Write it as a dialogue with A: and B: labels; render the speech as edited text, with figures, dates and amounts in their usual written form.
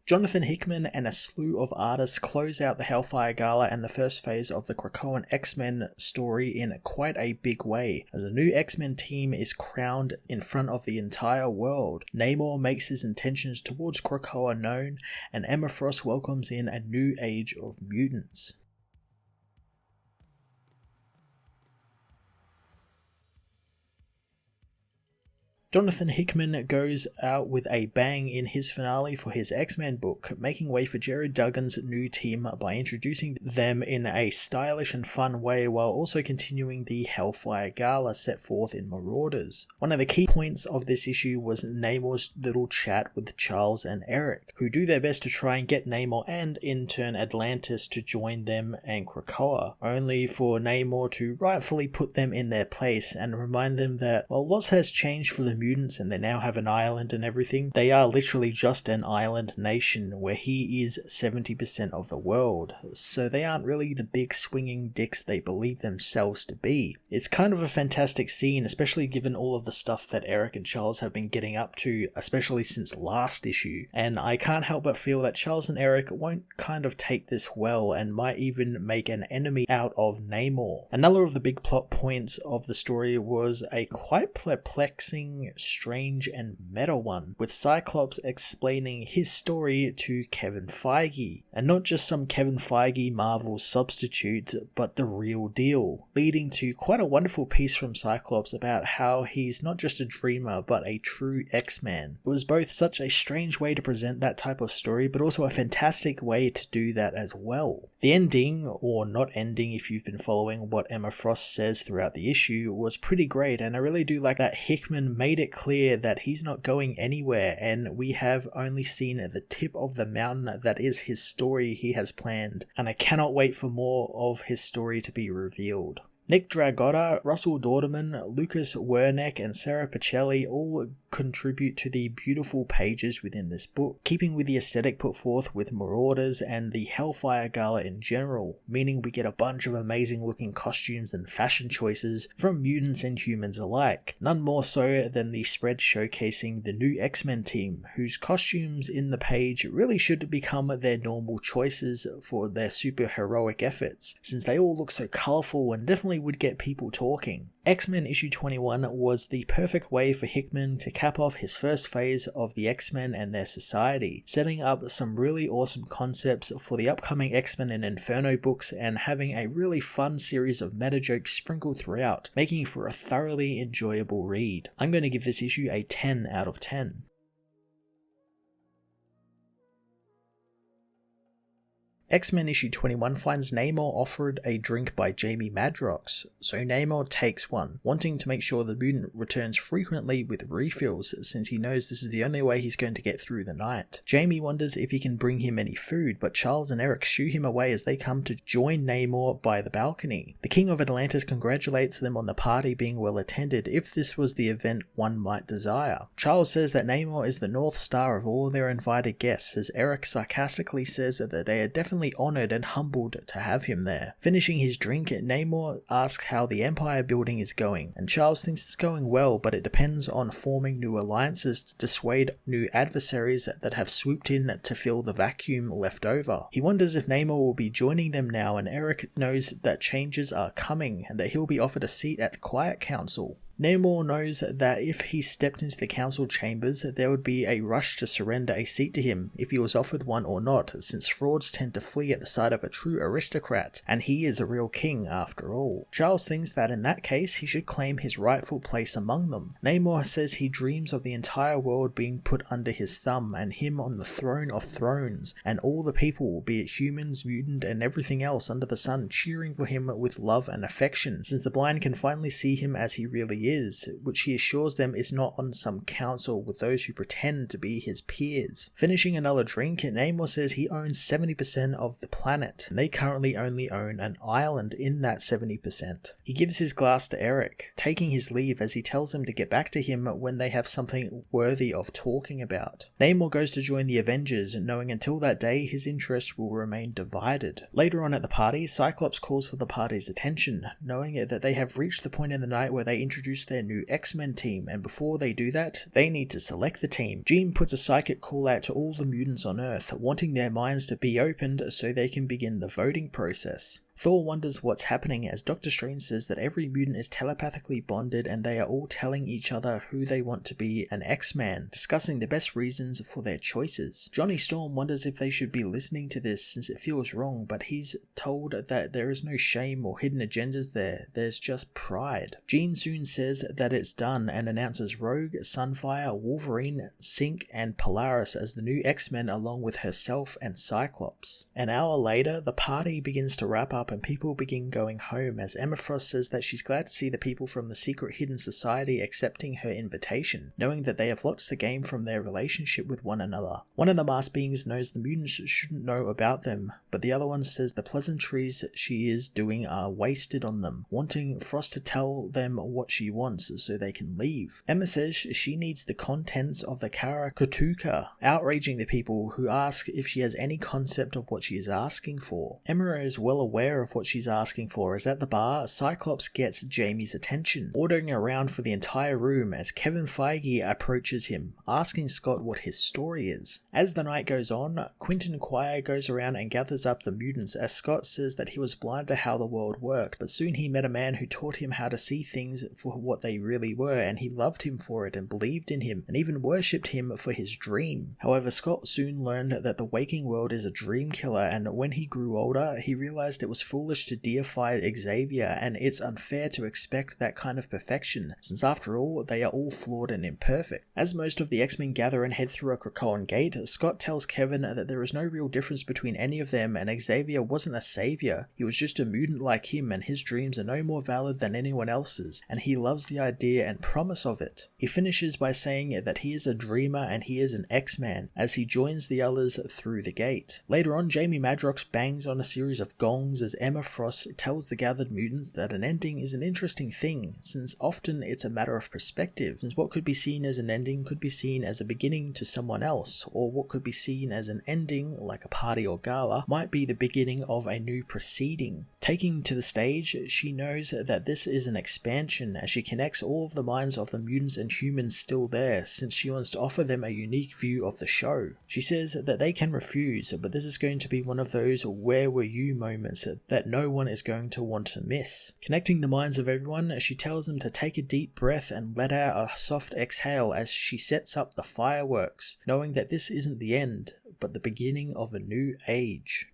A: Jonathan Hickman and a slew of artists close out the Hellfire Gala and the first phase of the Krakoan X-Men story in quite a big way, as a new X-Men team is crowned in front of the entire world. Namor makes his intentions towards Krakoa known, and Emma Frost welcomes in a new age of mutants. Jonathan Hickman goes out with a bang in his finale for his X-Men book, making way for Jared Duggan's new team by introducing them in a stylish and fun way while also continuing the Hellfire Gala set forth in Marauders. One of the key points of this issue was Namor's little chat with Charles and Erik, who do their best to try and get Namor and in turn Atlantis to join them and Krakoa, only for Namor to rightfully put them in their place and remind them that while lots has changed for the mutants and they now have an island and everything, they are literally just an island nation where he is 70% of the world, so they aren't really the big swinging dicks they believe themselves to be. It's kind of a fantastic scene, especially given all of the stuff that Erik and Charles have been getting up to, especially since last issue, and I can't help but feel that Charles and Erik won't kind of take this well and might even make an enemy out of Namor. Another of the big plot points of the story was a quite perplexing, strange and meta one, with Cyclops explaining his story to Kevin Feige, and not just some Kevin Feige Marvel substitute, but the real deal, leading to quite a wonderful piece from Cyclops about how he's not just a dreamer but a true X-Man. It was both such a strange way to present that type of story, but also a fantastic way to do that as well. The ending, or not ending if you've been following what Emma Frost says throughout the issue, was pretty great, and I really do like that Hickman made it clear that he's not going anywhere and we have only seen the tip of the mountain that is his story he has planned, and I cannot wait for more of his story to be revealed. Nick Dragotta, Russell Dorderman, Lucas Wernick and Sarah Pacelli all contribute to the beautiful pages within this book, keeping with the aesthetic put forth with Marauders and the Hellfire Gala in general, meaning we get a bunch of amazing looking costumes and fashion choices from mutants and humans alike, none more so than the spread showcasing the new X-Men team, whose costumes in the page really should become their normal choices for their super heroic efforts, since they all look so colourful and definitely would get people talking. X-Men issue 21 was the perfect way for Hickman to cap off his first phase of the X-Men and their society, setting up some really awesome concepts for the upcoming X-Men and Inferno books and having a really fun series of meta jokes sprinkled throughout, making for a thoroughly enjoyable read. I'm going to give this issue a 10 out of 10. X-Men issue 21 finds Namor offered a drink by Jamie Madrox, so Namor takes one, wanting to make sure the mutant returns frequently with refills since he knows this is the only way he's going to get through the night. Jamie wonders if he can bring him any food, but Charles and Erik shoo him away as they come to join Namor by the balcony. The King of Atlantis congratulates them on the party being well attended, if this was the event one might desire. Charles says that Namor is the North Star of all their invited guests, as Erik sarcastically says that they are definitely honoured and humbled to have him there. Finishing his drink, Namor asks how the Empire building is going, and Charles thinks it's going well, but it depends on forming new alliances to dissuade new adversaries that have swooped in to fill the vacuum left over. He wonders if Namor will be joining them now, and Erik knows that changes are coming and that he'll be offered a seat at the Quiet Council. Namor knows that if he stepped into the council chambers, there would be a rush to surrender a seat to him if he was offered one or not, since frauds tend to flee at the sight of a true aristocrat, and he is a real king after all. Charles thinks that in that case he should claim his rightful place among them. Namor says he dreams of the entire world being put under his thumb and him on the throne of thrones, and all the people, be it humans, mutant and everything else under the sun, cheering for him with love and affection, since the blind can finally see him as he really is, which he assures them is not on some council with those who pretend to be his peers. Finishing another drink, Namor says he owns 70% of the planet, and they currently only own an island in that 70%. He gives his glass to Erik, taking his leave as he tells him to get back to him when they have something worthy of talking about. Namor goes to join the Avengers, knowing until that day his interests will remain divided. Later on at the party, Cyclops calls for the party's attention, knowing that they have reached the point in the night where they introduce introduce their new X-Men team, and before they do that, they need to select the team. Jean puts a psychic call out to all the mutants on Earth, wanting their minds to be opened so they can begin the voting process. Thor wonders what's happening as Doctor Strange says that every mutant is telepathically bonded and they are all telling each other who they want to be an X-Man, discussing the best reasons for their choices. Johnny Storm wonders if they should be listening to this since it feels wrong, but he's told that there is no shame or hidden agendas there, there's just pride. Jean soon says that it's done and announces Rogue, Sunfire, Wolverine, Synch and Polaris as the new X-Men along with herself and Cyclops. An hour later, the party begins to wrap up and people begin going home as Emma Frost says that she's glad to see the people from the secret hidden society accepting her invitation, knowing that they have watched the game from their relationship with one another. One of the masked beings knows the mutants shouldn't know about them, but the other one says the pleasantries she is doing are wasted on them, wanting Frost to tell them what she wants so they can leave. Emma says she needs the contents of the Kara Kutuka, outraging the people who ask if she has any concept of what she is asking for. Emma is well aware of what she's asking for as at the bar, Cyclops gets Jamie's attention, ordering around for the entire room as Kevin Feige approaches him, asking Scott what his story is. As the night goes on, Quentin Quire goes around and gathers up the mutants as Scott says that he was blind to how the world worked, but soon he met a man who taught him how to see things for what they really were, and he loved him for it and believed in him and even worshipped him for his dream. However, Scott soon learned that the waking world is a dream killer, and when he grew older, he realized it was foolish to deify Xavier, and it's unfair to expect that kind of perfection, since after all, they are all flawed and imperfect. As most of the X-Men gather and head through a Krakoan gate, Scott tells Kevin that there is no real difference between any of them, and Xavier wasn't a savior, he was just a mutant like him, and his dreams are no more valid than anyone else's, and he loves the idea and promise of it. He finishes by saying that he is a dreamer and he is an X-Man, as he joins the others through the gate. Later on, Jamie Madrox bangs on a series of gongs as Emma Frost tells the gathered mutants that an ending is an interesting thing, since often it's a matter of perspective, since what could be seen as an ending could be seen as a beginning to someone else, or what could be seen as an ending, like a party or gala, might be the beginning of a new proceeding. Taking to the stage, she knows that this is an expansion as she connects all of the minds of the mutants and humans still there, since she wants to offer them a unique view of the show. She says that they can refuse, but this is going to be one of those where were you moments that no one is going to want to miss. Connecting the minds of everyone, she tells them to take a deep breath and let out a soft exhale as she sets up the fireworks, knowing that this isn't the end, but the beginning of a new age.